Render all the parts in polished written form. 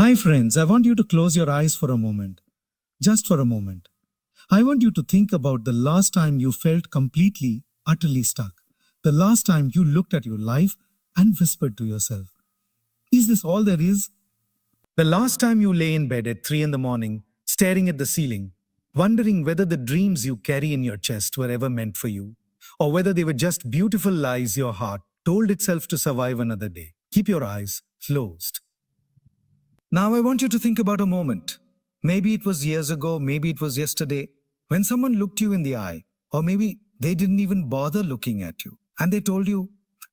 Hi, friends. I want you to close your eyes for a moment. Just for a moment. I want you to think about the last time you felt completely, utterly stuck. The last time you looked at your life and whispered to yourself, is this all there is? The last time you lay in bed at 3 in the morning, staring at the ceiling, wondering whether the dreams you carry in your chest were ever meant for you, or whether they were just beautiful lies your heart told itself to survive another day. Keep your eyes closed. Now I want you to think about a moment. Maybe it was years ago, maybe it was yesterday, when someone looked you in the eye, or maybe they didn't even bother looking at you, and they told you,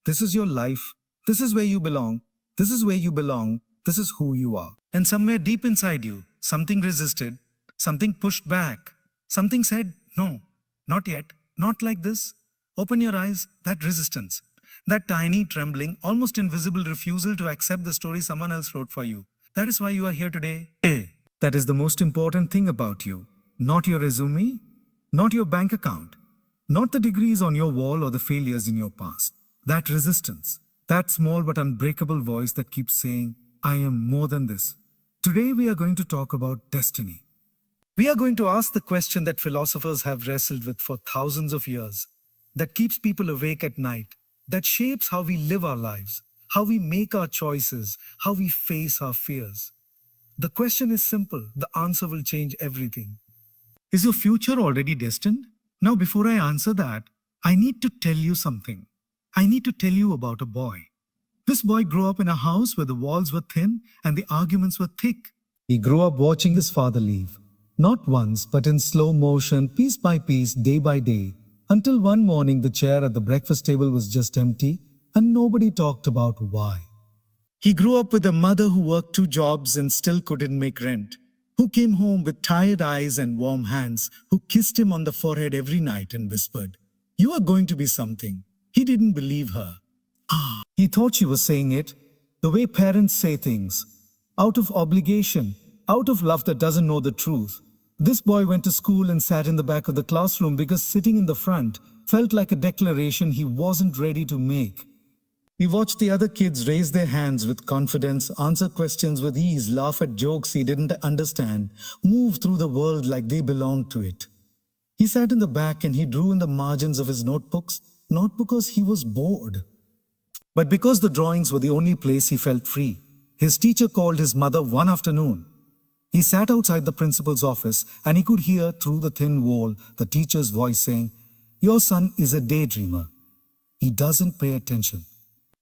this is your life, this is where you belong, this is where you belong, this is who you are. And somewhere deep inside you, something resisted, something pushed back, something said, no, not yet, not like this. Open your eyes, that resistance, that tiny, trembling, almost invisible refusal to accept the story someone else wrote for you. That is why you are here today. That is the most important thing about you. Not your resume, not your bank account, not the degrees on your wall or the failures in your past. That resistance, that small but unbreakable voice that keeps saying, I am more than this. Today we are going to talk about destiny. We are going to ask the question that philosophers have wrestled with for thousands of years, that keeps people awake at night, that shapes how we live our lives, how we make our choices, how we face our fears. The question is simple. The answer will change everything. Is your future already destined? Now, before I answer that, I need to tell you something. I need to tell you about a boy. This boy grew up in a house where the walls were thin and the arguments were thick. He grew up watching his father leave. Not once, but in slow motion, piece by piece, day by day, until one morning the chair at the breakfast table was just empty and nobody talked about why. He grew up with a mother who worked 2 jobs and still couldn't make rent, who came home with tired eyes and warm hands, who kissed him on the forehead every night and whispered, you are going to be something. He didn't believe her. He thought she was saying it the way parents say things, out of obligation, out of love that doesn't know the truth. This boy went to school and sat in the back of the classroom because sitting in the front felt like a declaration he wasn't ready to make. He watched the other kids raise their hands with confidence, answer questions with ease, laugh at jokes he didn't understand, move through the world like they belonged to it. He sat in the back and he drew in the margins of his notebooks, not because he was bored, but because the drawings were the only place he felt free. His teacher called his mother one afternoon. He sat outside the principal's office and he could hear through the thin wall the teacher's voice saying, your son is a daydreamer. He doesn't pay attention.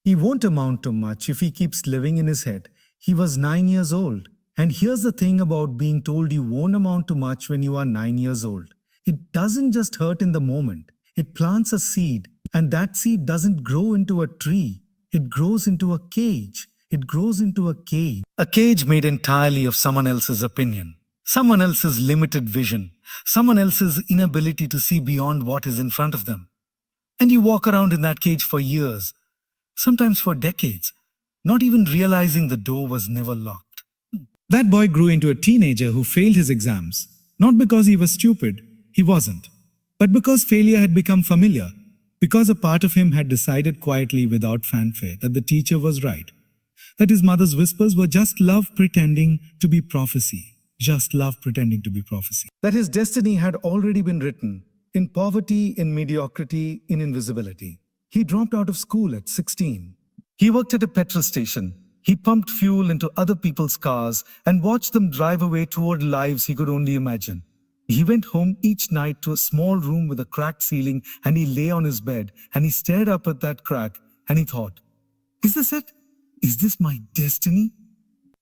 He won't amount to much if he keeps living in his head. He was 9 years old. And here's the thing about being told you won't amount to much when you are 9 years old. It doesn't just hurt in the moment. It plants a seed, and that seed doesn't grow into a tree. It grows into a cage. It grows into a cage. A cage made entirely of someone else's opinion, someone else's limited vision, someone else's inability to see beyond what is in front of them. And you walk around in that cage for years, sometimes for decades, not even realizing the door was never locked. That boy grew into a teenager who failed his exams, not because he was stupid, he wasn't, but because failure had become familiar, because a part of him had decided quietly without fanfare that the teacher was right, that his mother's whispers were just love pretending to be prophecy, just love pretending to be prophecy, that his destiny had already been written, in poverty, in mediocrity, in invisibility. He dropped out of school at 16. He worked at a petrol station. He pumped fuel into other people's cars and watched them drive away toward lives he could only imagine. He went home each night to a small room with a cracked ceiling and he lay on his bed and he stared up at that crack and he thought, is this it? Is this my destiny?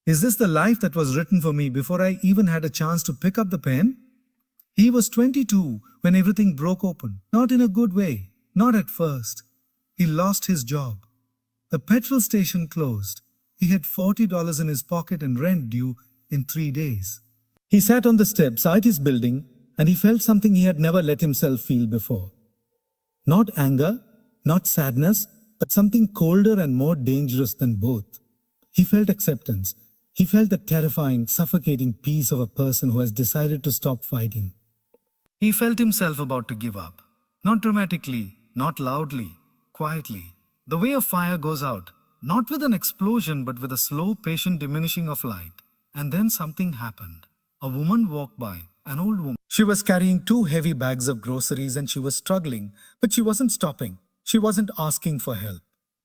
Is this the life that was written for me before I even had a chance to pick up the pen? He was 22 when everything broke open. Not in a good way, not at first. He lost his job. The petrol station closed. He had $40 in his pocket and rent due in 3 days. He sat on the steps at his building and he felt something he had never let himself feel before. Not anger, not sadness, but something colder and more dangerous than both. He felt acceptance. He felt the terrifying, suffocating peace of a person who has decided to stop fighting. He felt himself about to give up. Not dramatically, not loudly, quietly. The way a fire goes out, not with an explosion but with a slow, patient diminishing of light. And then something happened. A woman walked by, an old woman. She was carrying two heavy bags of groceries and she was struggling, but she wasn't stopping. She wasn't asking for help.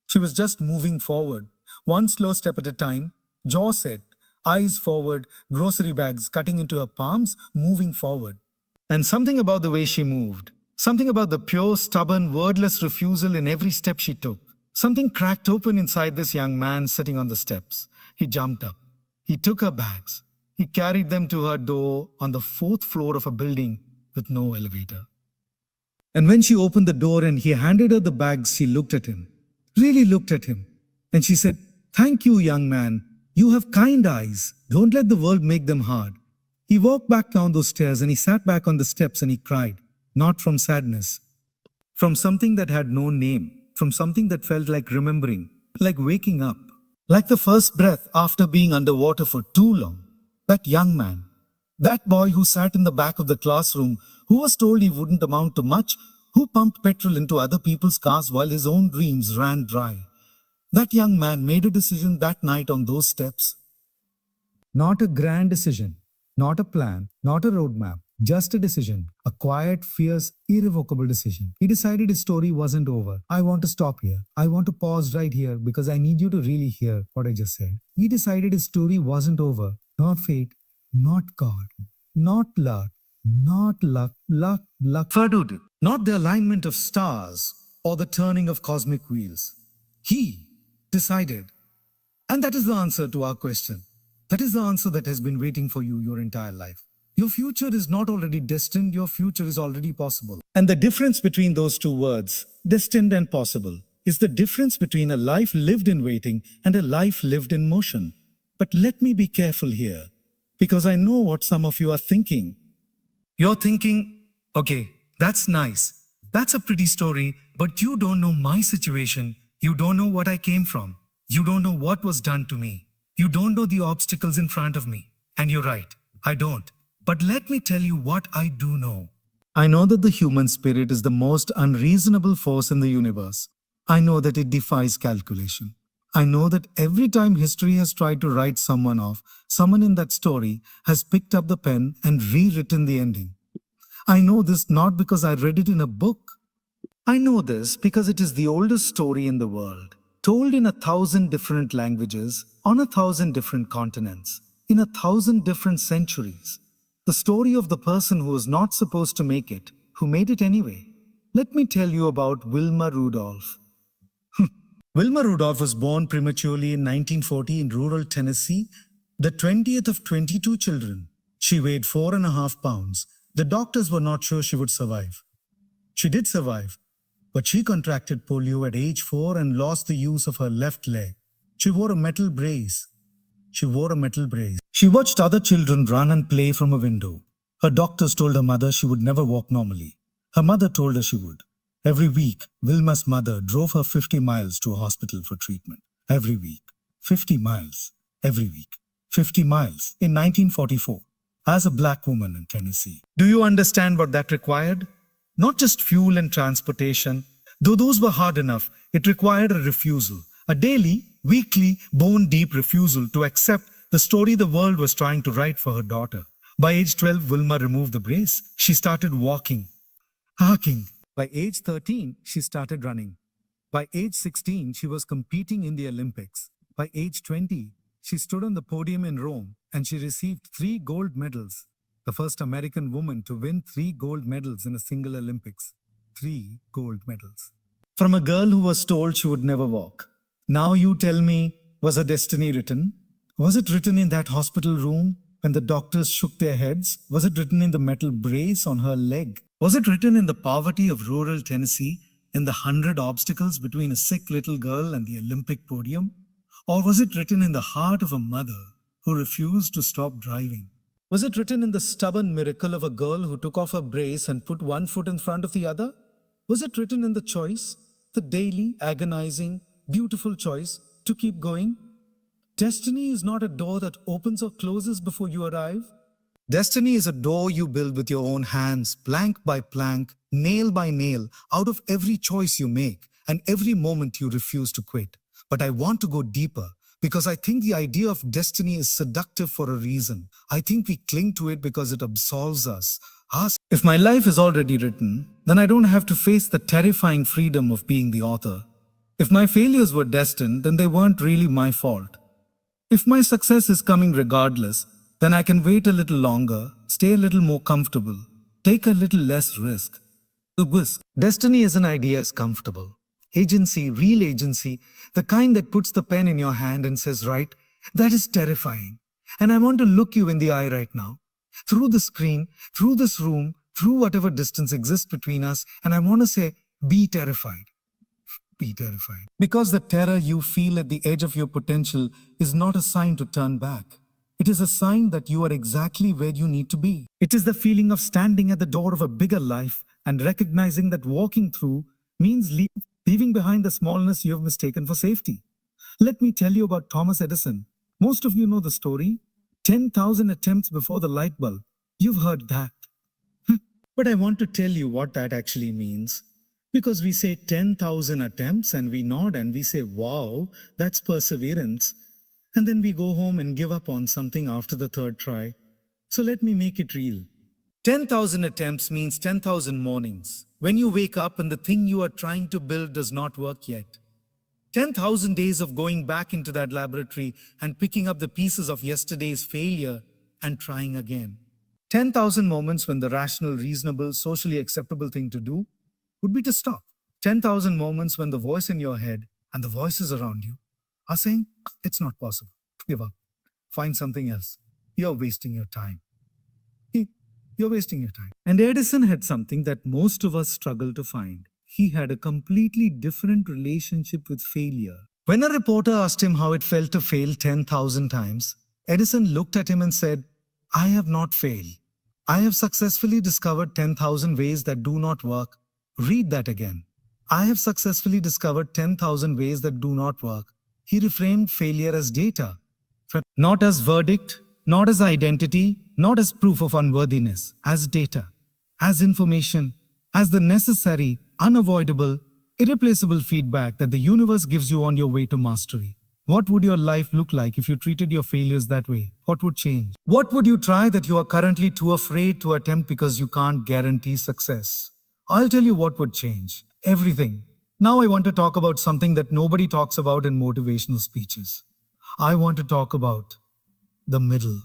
She was just moving forward, one slow step at a time, jaw set, eyes forward, grocery bags cutting into her palms, moving forward. And something about the way she moved, something about the pure, stubborn, wordless refusal in every step she took, something cracked open inside this young man sitting on the steps. He jumped up. He took her bags. He carried them to her door on the fourth floor of a building with no elevator. And when she opened the door and he handed her the bags, she looked at him, really looked at him. And she said, "Thank you, young man. You have kind eyes. Don't let the world make them hard." He walked back down those stairs and he sat back on the steps and he cried, not from sadness, from something that had no name, from something that felt like remembering, like waking up, like the first breath after being underwater for too long. That young man, that boy who sat in the back of the classroom, who was told he wouldn't amount to much, who pumped petrol into other people's cars while his own dreams ran dry. That young man made a decision that night on those steps. Not a grand decision, not a plan, not a roadmap, just a decision, a quiet, fierce, irrevocable decision. He decided his story wasn't over. I want to stop here. I want to pause right here because I need you to really hear what I just said. He decided his story wasn't over. Not fate, not God, not luck, not luck, Fadud, not the alignment of stars or the turning of cosmic wheels. He decided. And that is the answer to our question. That is the answer that has been waiting for you your entire life. Your future is not already destined, your future is already possible. And the difference between those two words, destined and possible, is the difference between a life lived in waiting and a life lived in motion. But let me be careful here, because I know what some of you are thinking. You're thinking, okay, that's nice. That's a pretty story, but you don't know my situation. You don't know what I came from. You don't know what was done to me. You don't know the obstacles in front of me. And you're right, I don't. But let me tell you what I do know. I know that the human spirit is the most unreasonable force in the universe. I know that it defies calculation. I know that every time history has tried to write someone off, someone in that story has picked up the pen and rewritten the ending. I know this not because I read it in a book. I know this because it is the oldest story in the world, told in 1,000 different languages, on 1,000 different continents, in 1,000 different centuries. The story of the person who was not supposed to make it, who made it anyway. Let me tell you about Wilma Rudolph. Wilma Rudolph was born prematurely in 1940 in rural Tennessee, the 20th of 22 children. She weighed 4.5 pounds. The doctors were not sure she would survive. She did survive, but she contracted polio at age 4 and lost the use of her left leg. She wore a metal brace. She watched other children run and play from a window. Her doctors told her mother she would never walk normally. Her mother told her she would. Every week, Wilma's mother drove her 50 miles to a hospital for treatment. Every week. 50 miles. Every week. 50 miles in 1944. As a black woman in Tennessee. Do you understand what that required? Not just fuel and transportation. Though those were hard enough, it required a refusal. A daily, weekly, bone-deep refusal to accept the story the world was trying to write for her daughter. By age 12, Wilma removed the brace. She started walking. Harking. By age 13, she started running. By age 16, she was competing in the Olympics. By age 20, she stood on the podium in Rome and she received 3 gold medals. The first American woman to win 3 gold medals in a single Olympics. 3 gold medals. From a girl who was told she would never walk. Now you tell me, was her destiny written? Was it written in that hospital room when the doctors shook their heads? Was it written in the metal brace on her leg? Was it written in the poverty of rural Tennessee, in the 100 obstacles between a sick little girl and the Olympic podium? Or was it written in the heart of a mother who refused to stop driving? Was it written in the stubborn miracle of a girl who took off her brace and put one foot in front of the other? Was it written in the choice, the daily, agonizing, beautiful choice to keep going? Destiny is not a door that opens or closes before you arrive. Destiny is a door you build with your own hands, plank by plank, nail by nail, out of every choice you make and every moment you refuse to quit. But I want to go deeper Because I think the idea of destiny is seductive for a reason. I think we cling to it because it absolves us. Ask, if my life is already written, then I don't have to face the terrifying freedom of being the author. If my failures were destined, then they weren't really my fault. If my success is coming regardless, then I can wait a little longer, stay a little more comfortable, take a little less risk. The whisk. Destiny as an idea is comfortable. Agency, real agency, the kind that puts the pen in your hand and says, right, that is terrifying. And I want to look you in the eye right now, through the screen, through this room, through whatever distance exists between us, and I want to say, be terrified. Be terrified. Because the terror you feel at the edge of your potential is not a sign to turn back. It is a sign that you are exactly where you need to be. It is the feeling of standing at the door of a bigger life and recognizing that walking through means leaving behind the smallness you have mistaken for safety. Let me tell you about Thomas Edison. Most of you know the story. 10,000 attempts before the light bulb. You've heard that. But I want to tell you what that actually means. Because we say 10,000 attempts and we nod and we say, wow, that's perseverance. And then we go home and give up on something after the third try. So let me make it real. 10,000 attempts means 10,000 mornings. When you wake up and the thing you are trying to build does not work yet. 10,000 days of going back into that laboratory and picking up the pieces of yesterday's failure and trying again. 10,000 moments when the rational, reasonable, socially acceptable thing to do would be to stop. 10,000 moments when the voice in your head and the voices around you are saying, it's not possible. Give up. Find something else. You're wasting your time. You're wasting your time. And Edison had something that most of us struggle to find. He had a completely different relationship with failure. When a reporter asked him how it felt to fail 10,000 times, Edison looked at him and said, I have not failed. I have successfully discovered 10,000 ways that do not work. Read that again. I have successfully discovered 10,000 ways that do not work. He reframed failure as data, not as verdict, not as identity, not as proof of unworthiness, as data, as information, as the necessary, unavoidable, irreplaceable feedback that the universe gives you on your way to mastery. What would your life look like if you treated your failures that way? What would change? What would you try that you are currently too afraid to attempt because you can't guarantee success? I'll tell you what would change. Everything. Now I want to talk about something that nobody talks about in motivational speeches. I want to talk about the middle.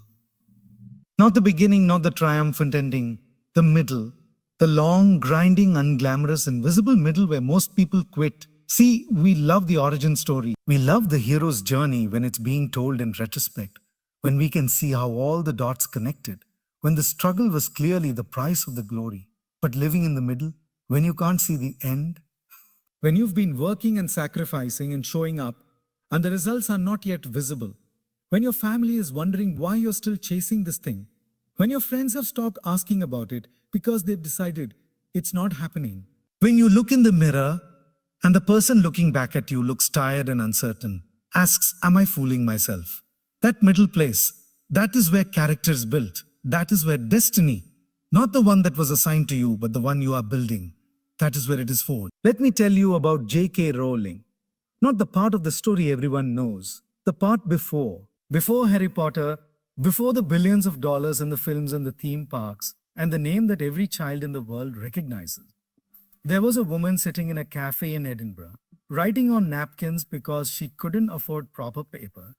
Not the beginning, not the triumphant ending. The middle. The long, grinding, unglamorous, invisible middle where most people quit. See, we love the origin story. We love the hero's journey when it's being told in retrospect, when we can see how all the dots connected, when the struggle was clearly the price of the glory. But living in the middle, when you can't see the end, when you've been working and sacrificing and showing up, and the results are not yet visible, when your family is wondering why you're still chasing this thing, when your friends have stopped asking about it because they've decided it's not happening, when you look in the mirror and the person looking back at you looks tired and uncertain, asks, am I fooling myself? That middle place, that is where character is built. That is where destiny, not the one that was assigned to you, but the one you are building, that is where it is forged. Let me tell you about J.K. Rowling. Not the part of the story everyone knows, the part before. Before Harry Potter, before the billions of dollars in the films and the theme parks, and the name that every child in the world recognizes. There was a woman sitting in a cafe in Edinburgh, writing on napkins because she couldn't afford proper paper.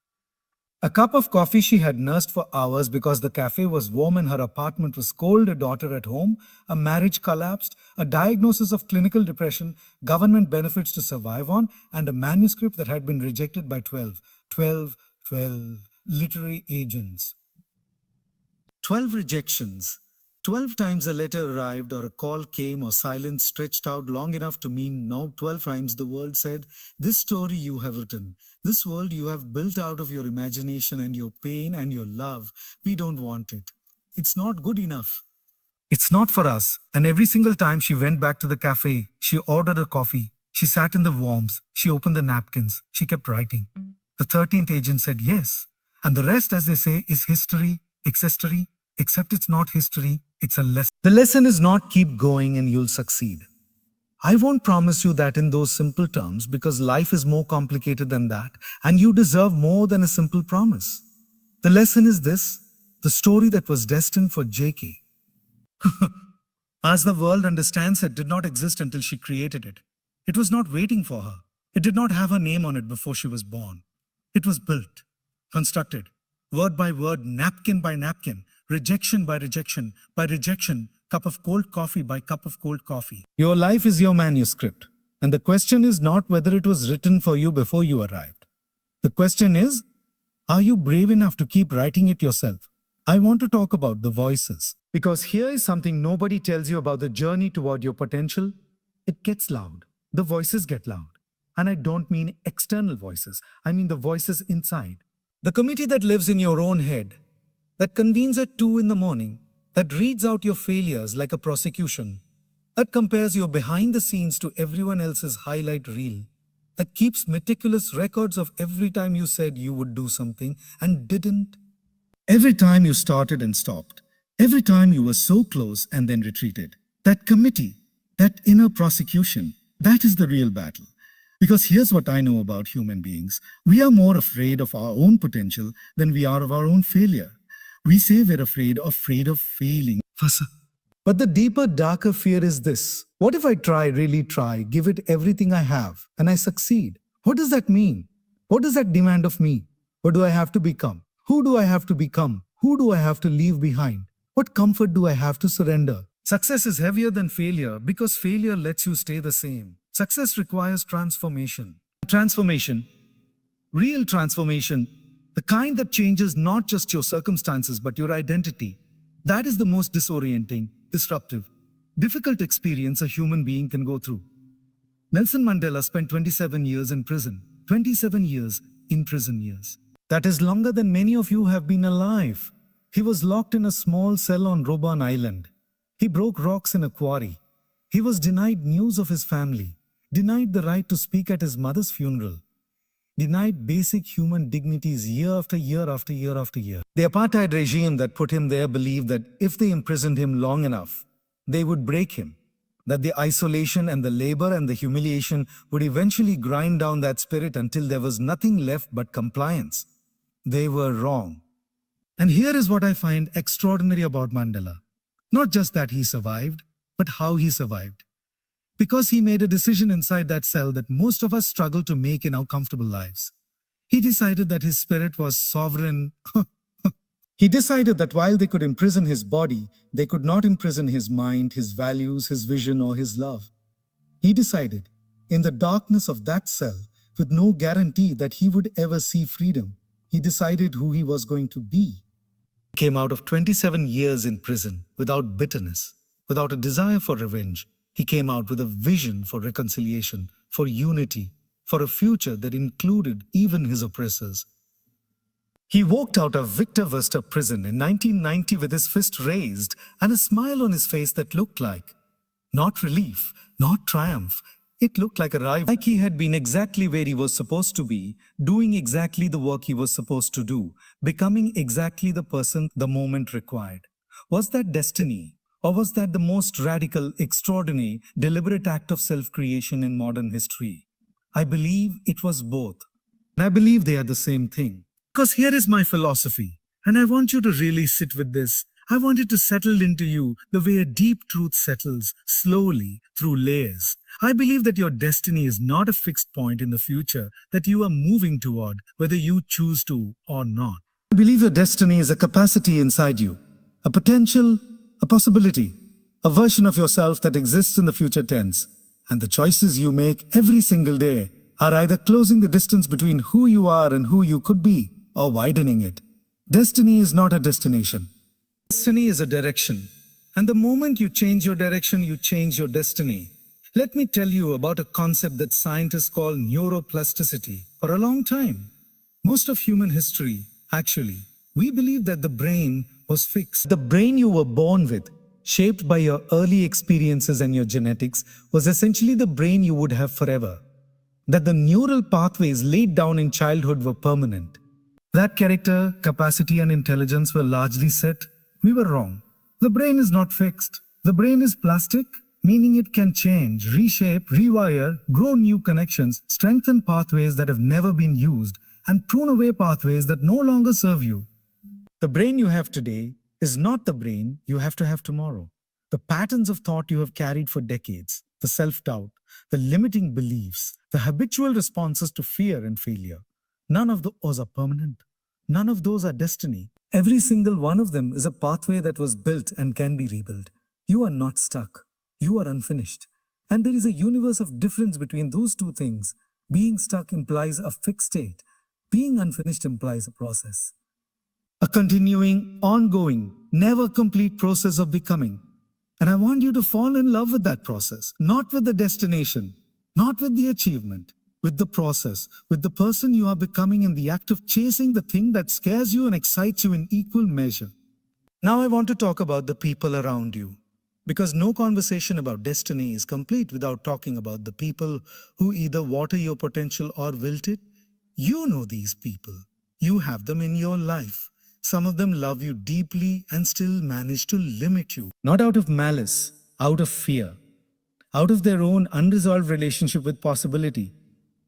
A cup of coffee she had nursed for hours because the cafe was warm and her apartment was cold, a daughter at home, a marriage collapsed, a diagnosis of clinical depression, government benefits to survive on, and a manuscript that had been rejected by 12 literary agents. 12 rejections. 12 times a letter arrived or a call came or silence stretched out long enough to mean now 12 times the world said, this story you have written, this world you have built out of your imagination and your pain and your love, we don't want it. It's not good enough. It's not for us. And every single time she went back to the cafe, she ordered a coffee. She sat in the warmth. She opened the napkins. She kept writing. The 13th agent said yes. And the rest, as they say, is history, accessory, except it's not history, it's a lesson. The lesson is not keep going and you'll succeed. I won't promise you that in those simple terms because life is more complicated than that, and you deserve more than a simple promise. The lesson is this: the story that was destined for JK, as the world understands it, did not exist until she created it. It was not waiting for her. It did not have her name on it before she was born. It was built, constructed, word by word, napkin by napkin, rejection by rejection, cup of cold coffee by cup of cold coffee. Your life is your manuscript, and the question is not whether it was written for you before you arrived. The question is, are you brave enough to keep writing it yourself? I want to talk about the voices, because here is something nobody tells you about the journey toward your potential. It gets loud. The voices get loud. And I don't mean external voices. I mean the voices inside. The committee that lives in your own head, that convenes at 2 in the morning, that reads out your failures like a prosecution, that compares your behind the scenes to everyone else's highlight reel, that keeps meticulous records of every time you said you would do something and didn't. Every time you started and stopped. Every time you were so close and then retreated. That committee, that inner prosecution, that is the real battle. Because here's what I know about human beings. We are more afraid of our own potential than we are of our own failure. We say we're afraid of failing. But the deeper, darker fear is this. What if I try, really try, give it everything I have, and I succeed? What does that mean? What does that demand of me? What do I have to become? Who do I have to become? Who do I have to leave behind? What comfort do I have to surrender? Success is heavier than failure because failure lets you stay the same. Success requires transformation. Transformation, real transformation, the kind that changes not just your circumstances but your identity. That is the most disorienting, disruptive, difficult experience a human being can go through. Nelson Mandela spent 27 years in prison. 27 years in prison years. That is longer than many of you have been alive. He was locked in a small cell on Robben Island. He broke rocks in a quarry. He was denied news of his family, denied the right to speak at his mother's funeral, denied basic human dignities year after year after year after year. The apartheid regime that put him there believed that if they imprisoned him long enough, they would break him, that the isolation and the labor and the humiliation would eventually grind down that spirit until there was nothing left but compliance. They were wrong. And here is what I find extraordinary about Mandela. Not just that he survived, but how he survived. Because he made a decision inside that cell that most of us struggle to make in our comfortable lives. He decided that his spirit was sovereign. He decided that while they could imprison his body, they could not imprison his mind, his values, his vision, or his love. He decided, in the darkness of that cell, with no guarantee that he would ever see freedom, he decided who he was going to be. He came out of 27 years in prison without bitterness, without a desire for revenge. He came out with a vision for reconciliation, for unity, for a future that included even his oppressors. He walked out of Victor Verster prison in 1990 with his fist raised and a smile on his face that looked like, not relief, not triumph, it looked like arrival. Like he had been exactly where he was supposed to be, doing exactly the work he was supposed to do, becoming exactly the person the moment required. Was that destiny? Or was that the most radical, extraordinary, deliberate act of self-creation in modern history? I believe it was both. And I believe they are the same thing. Because here is my philosophy, and I want you to really sit with this. I want it to settle into you the way a deep truth settles, slowly, through layers. I believe that your destiny is not a fixed point in the future that you are moving toward, whether you choose to or not. I believe your destiny is a capacity inside you, a potential, a possibility, a version of yourself that exists in the future tense. And the choices you make every single day are either closing the distance between who you are and who you could be, or widening it. Destiny is not a destination. Destiny is a direction. And the moment you change your direction, you change your destiny. Let me tell you about a concept that scientists call neuroplasticity. For a long time, most of human history, actually, we believe that the brain was fixed. The brain you were born with, shaped by your early experiences and your genetics, was essentially the brain you would have forever. That the neural pathways laid down in childhood were permanent. That character, capacity, and intelligence were largely set. We were wrong. The brain is not fixed. The brain is plastic, meaning it can change, reshape, rewire, grow new connections, strengthen pathways that have never been used, and prune away pathways that no longer serve you. The brain you have today is not the brain you have to have tomorrow. The patterns of thought you have carried for decades, the self doubt, the limiting beliefs, the habitual responses to fear and failure, none of those are permanent. None of those are destiny. Every single one of them is a pathway that was built and can be rebuilt. You are not stuck. You are unfinished. And there is a universe of difference between those two things. Being stuck implies a fixed state. Being unfinished implies a process. A continuing, ongoing, never complete process of becoming. And I want you to fall in love with that process, not with the destination, not with the achievement, with the process, with the person you are becoming in the act of chasing the thing that scares you and excites you in equal measure. Now I want to talk about the people around you. Because no conversation about destiny is complete without talking about the people who either water your potential or wilt it. You know these people. You have them in your life. Some of them love you deeply and still manage to limit you. Not out of malice, out of fear, out of their own unresolved relationship with possibility,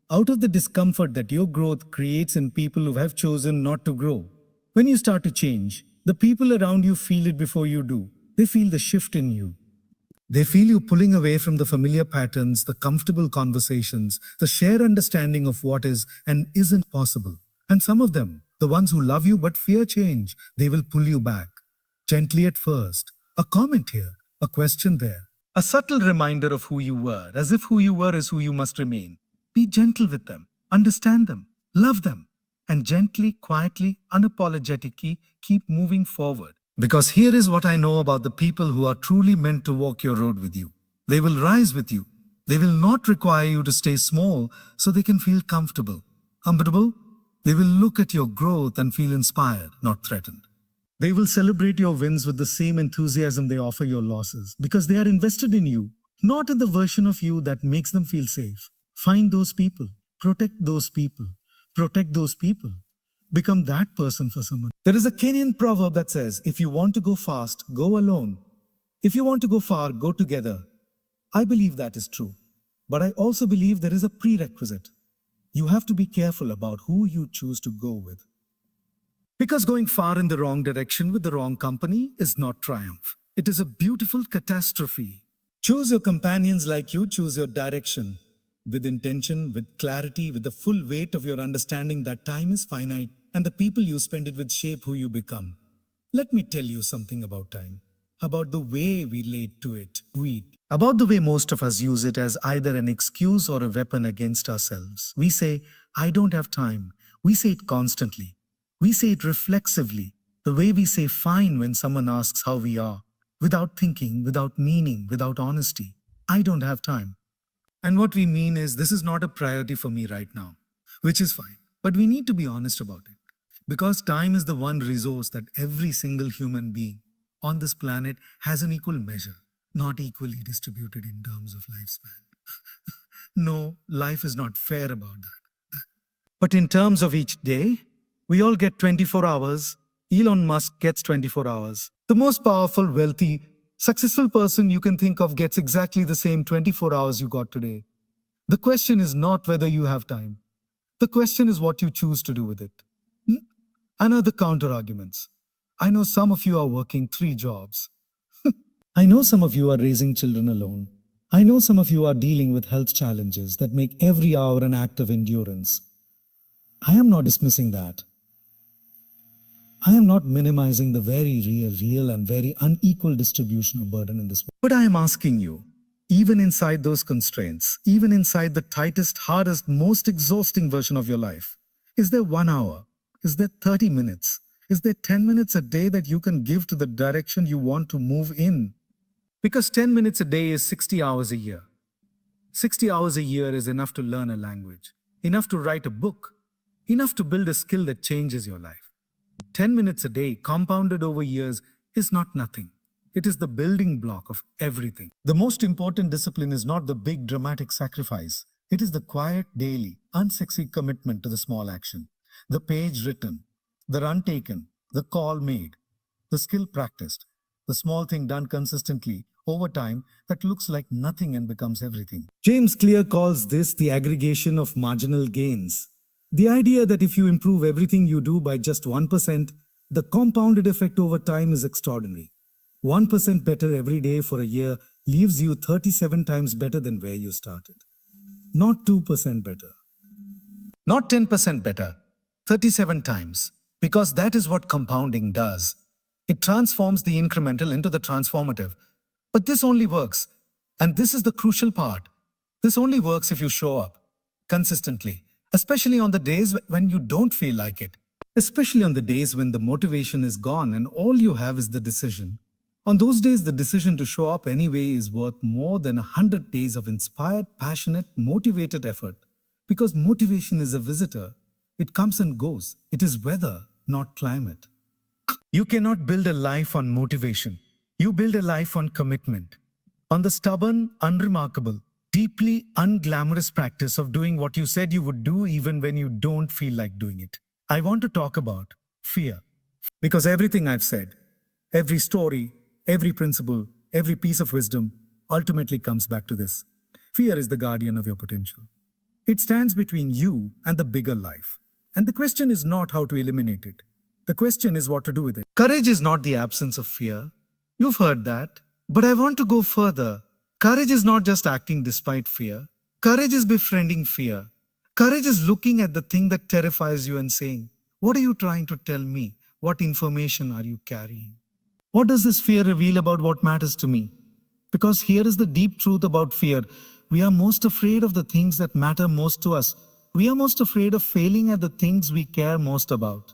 out of the discomfort that your growth creates in people who have chosen not to grow. When you start to change, the people around you feel it before you do. They feel the shift in you. They feel you pulling away from the familiar patterns, the comfortable conversations, the shared understanding of what is and isn't possible. And some of them, the ones who love you but fear change, they will pull you back. Gently at first. A comment here, a question there. A subtle reminder of who you were, as if who you were is who you must remain. Be gentle with them, understand them, love them, and gently, quietly, unapologetically keep moving forward. Because here is what I know about the people who are truly meant to walk your road with you. They will rise with you. They will not require you to stay small so they can feel comfortable. Comfortable? They will look at your growth and feel inspired, not threatened. They will celebrate your wins with the same enthusiasm they offer your losses because they are invested in you, not in the version of you that makes them feel safe. Find those people. Protect those people. Protect those people. Become that person for someone. There is a Kenyan proverb that says, if you want to go fast, go alone. If you want to go far, go together. I believe that is true. But I also believe there is a prerequisite. You have to be careful about who you choose to go with. Because going far in the wrong direction with the wrong company is not triumph. It is a beautiful catastrophe. Choose your companions like you choose your direction. With intention, with clarity, with the full weight of your understanding that time is finite and the people you spend it with shape who you become. Let me tell you something about time, about the way we relate to it, about the way most of us use it as either an excuse or a weapon against ourselves. We say, I don't have time. We say it constantly. We say it reflexively, the way we say fine when someone asks how we are, without thinking, without meaning, without honesty. I don't have time. And what we mean is, this is not a priority for me right now, which is fine. But we need to be honest about it. Because time is the one resource that every single human being on this planet has an equal measure, not equally distributed in terms of lifespan. No, life is not fair about that. But in terms of each day, we all get 24 hours. Elon Musk gets 24 hours. The most powerful, wealthy, successful person you can think of gets exactly the same 24 hours you got today. The question is not whether you have time. The question is what you choose to do with it. I know the counter arguments. I know some of you are working 3 jobs. I know some of you are raising children alone. I know some of you are dealing with health challenges that make every hour an act of endurance. I am not dismissing that. I am not minimizing the very real and very unequal distribution of burden in this world. But I am asking you, even inside those constraints, even inside the tightest, hardest, most exhausting version of your life, is there 1 hour? Is there 30 minutes? Is there 10 minutes a day that you can give to the direction you want to move in? Because 10 minutes a day is 60 hours a year. 60 hours a year is enough to learn a language, enough to write a book, enough to build a skill that changes your life. 10 minutes a day compounded over years is not nothing. It is the building block of everything. The most important discipline is not the big dramatic sacrifice. It is the quiet, daily, unsexy commitment to the small action. The page written, the run taken, the call made, the skill practiced, the small thing done consistently over time that looks like nothing and becomes everything. James Clear calls this the aggregation of marginal gains. The idea that if you improve everything you do by just 1%, the compounded effect over time is extraordinary. 1% better every day for a year leaves you 37 times better than where you started. Not 2% better. Not 10% better. 37 times. Because that is what compounding does. It transforms the incremental into the transformative. But this only works, and this is the crucial part. This only works if you show up consistently, especially on the days when you don't feel like it. Especially on the days when the motivation is gone and all you have is the decision. On those days, the decision to show up anyway is worth more than 100 days of inspired, passionate, motivated effort. Because motivation is a visitor. It comes and goes. It is weather, not climate. You cannot build a life on motivation. You build a life on commitment. On the stubborn, unremarkable, deeply unglamorous practice of doing what you said you would do even when you don't feel like doing it. I want to talk about fear. Because everything I've said, every story, every principle, every piece of wisdom ultimately comes back to this. Fear is the guardian of your potential. It stands between you and the bigger life. And the question is not how to eliminate it. The question is what to do with it. Courage is not the absence of fear. You've heard that. But I want to go further. Courage is not just acting despite fear. Courage is befriending fear. Courage is looking at the thing that terrifies you and saying, what are you trying to tell me? What information are you carrying? What does this fear reveal about what matters to me? Because here is the deep truth about fear. We are most afraid of the things that matter most to us. We are most afraid of failing at the things we care most about.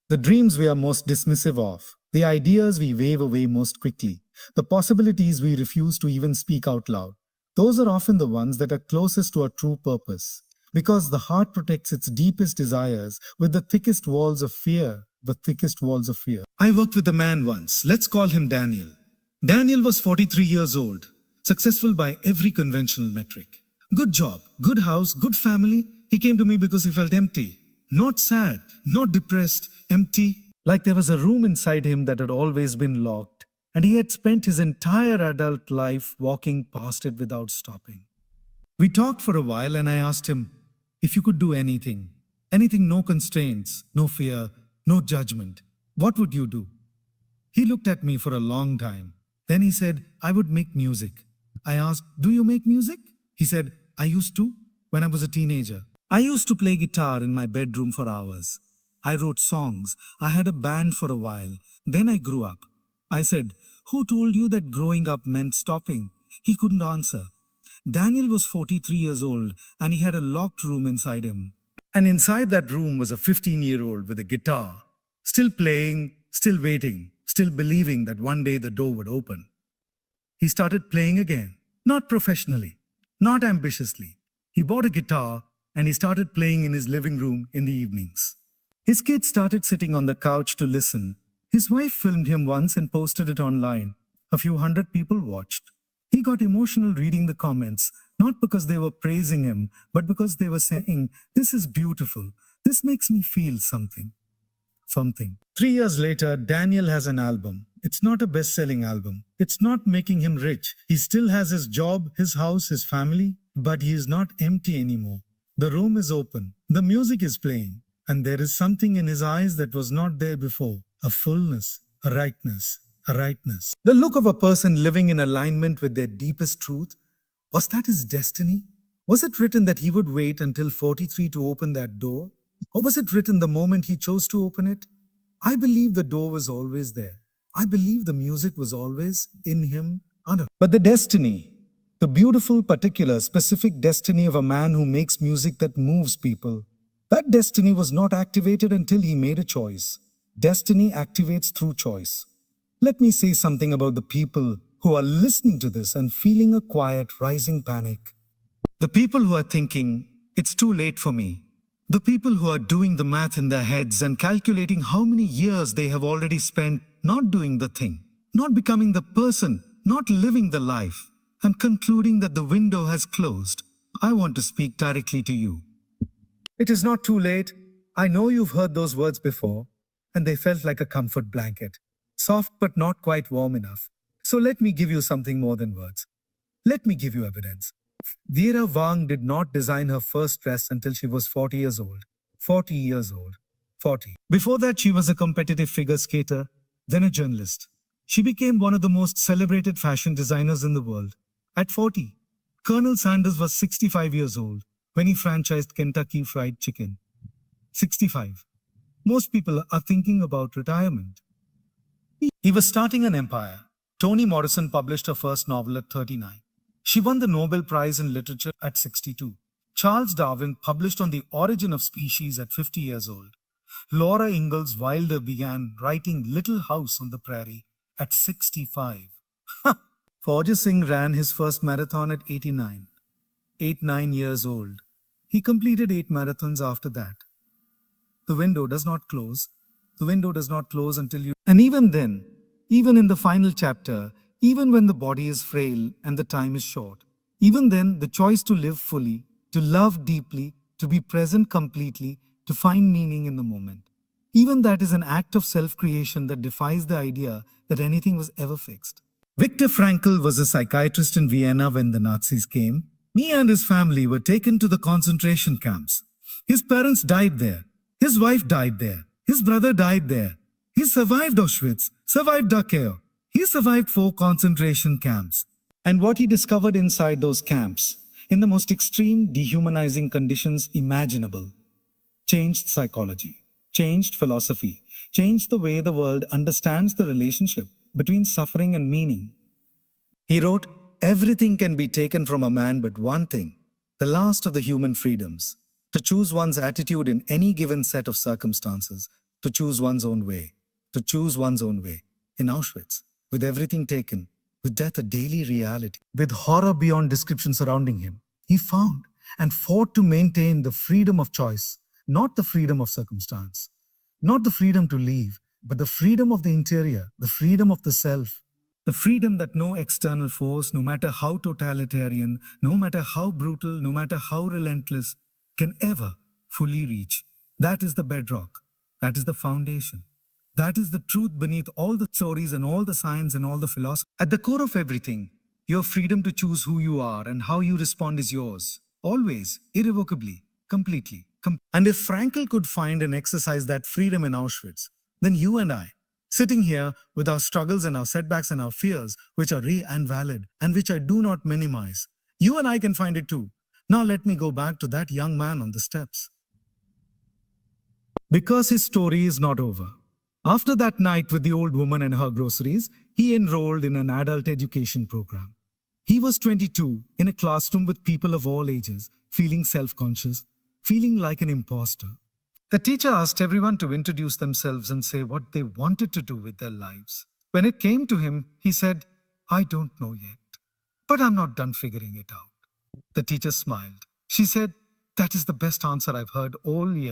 The dreams we are most dismissive of, the ideas we wave away most quickly, the possibilities we refuse to even speak out loud. Those are often the ones that are closest to our true purpose. Because the heart protects its deepest desires with the thickest walls of fear, the thickest walls of fear. I worked with a man once. Let's call him Daniel. Daniel was 43 years old, successful by every conventional metric. Good job, good house, good family. He came to me because he felt empty. Not sad, not depressed, empty. Like there was a room inside him that had always been locked, and he had spent his entire adult life walking past it without stopping. We talked for a while and I asked him, if you could do anything, no constraints, no fear, no judgment, what would you do? He looked at me for a long time. Then he said, I would make music. I asked, do you make music? He said, I used to when I was a teenager. I used to play guitar in my bedroom for hours. I wrote songs. I had a band for a while. Then I grew up. I said, who told you that growing up meant stopping? He couldn't answer. Daniel was 43 years old and he had a locked room inside him. And inside that room was a 15-year-old with a guitar, still playing, still waiting, still believing that one day the door would open. He started playing again, not professionally, not ambitiously. He bought a guitar and he started playing in his living room in the evenings. His kids started sitting on the couch to listen. His wife filmed him once and posted it online. A few hundred people watched. He got emotional reading the comments, not because they were praising him, but because they were saying, this is beautiful. This makes me feel something. 3 years later, Daniel has an album. It's not a best-selling album. It's not making him rich. He still has his job, his house, his family, but he is not empty anymore. The room is open. The music is playing. And there is something in his eyes that was not there before. A fullness, a rightness. The look of a person living in alignment with their deepest truth. Was that his destiny? Was it written that he would wait until 43 to open that door? Or was it written the moment he chose to open it? I believe the door was always there. I believe the music was always in him. But the destiny, the beautiful, particular, specific destiny of a man who makes music that moves people, that destiny was not activated until he made a choice. Destiny activates through choice. Let me say something about the people who are listening to this and feeling a quiet, rising panic. The people who are thinking, it's too late for me. The people who are doing the math in their heads and calculating how many years they have already spent not doing the thing, not becoming the person, not living the life, and concluding that the window has closed. I want to speak directly to you. It is not too late. I know you've heard those words before, and they felt like a comfort blanket. Soft but not quite warm enough. So let me give you something more than words. Let me give you evidence. Vera Wang did not design her first dress until she was 40 years old. 40 years old. 40. Before that, she was a competitive figure skater, then a journalist. She became one of the most celebrated fashion designers in the world. At 40, Colonel Sanders was 65 years old when he franchised Kentucky Fried Chicken. 65. Most people are thinking about retirement. He was starting an empire. Toni Morrison published her first novel at 39. She won the Nobel Prize in Literature at 62. Charles Darwin published On the Origin of Species at 50 years old. Laura Ingalls Wilder began writing Little House on the Prairie at 65. Forja Singh ran his first marathon at 89. 9 years old. He completed 8 marathons after that. The window does not close. The window does not close until you... And even then, even in the final chapter, even when the body is frail and the time is short, even then, the choice to live fully, to love deeply, to be present completely, to find meaning in the moment, even that is an act of self-creation that defies the idea that anything was ever fixed. Viktor Frankl was a psychiatrist in Vienna when the Nazis came. He and his family were taken to the concentration camps. His parents died there. His wife died there. His brother died there. He survived Auschwitz, survived Dachau. He survived 4 concentration camps. And what he discovered inside those camps, in the most extreme, dehumanizing conditions imaginable, changed psychology, changed philosophy, changed the way the world understands the relationship between suffering and meaning. He wrote, "Everything can be taken from a man but one thing, the last of the human freedoms, to choose one's attitude in any given set of circumstances, to choose one's own way, to choose one's own way." In Auschwitz, with everything taken, with death a daily reality, with horror beyond description surrounding him, he found and fought to maintain the freedom of choice, not the freedom of circumstance, not the freedom to leave, but the freedom of the interior, the freedom of the self, the freedom that no external force, no matter how totalitarian, no matter how brutal, no matter how relentless, can ever fully reach. That is the bedrock. That is the foundation. That is the truth beneath all the stories and all the science and all the philosophy. At the core of everything, your freedom to choose who you are and how you respond is yours. Always, irrevocably, completely. And if Frankl could find and exercise that freedom in Auschwitz, then you and I, sitting here with our struggles and our setbacks and our fears, which are real and valid and which I do not minimize, you and I can find it too. Now let me go back to that young man on the steps. Because his story is not over. After that night with the old woman and her groceries, he enrolled in an adult education program. He was 22, in a classroom with people of all ages, feeling self-conscious, feeling like an imposter. The teacher asked everyone to introduce themselves and say what they wanted to do with their lives. When it came to him, he said, "I don't know yet, but I'm not done figuring it out." The teacher smiled. She said, "That is the best answer I've heard all year."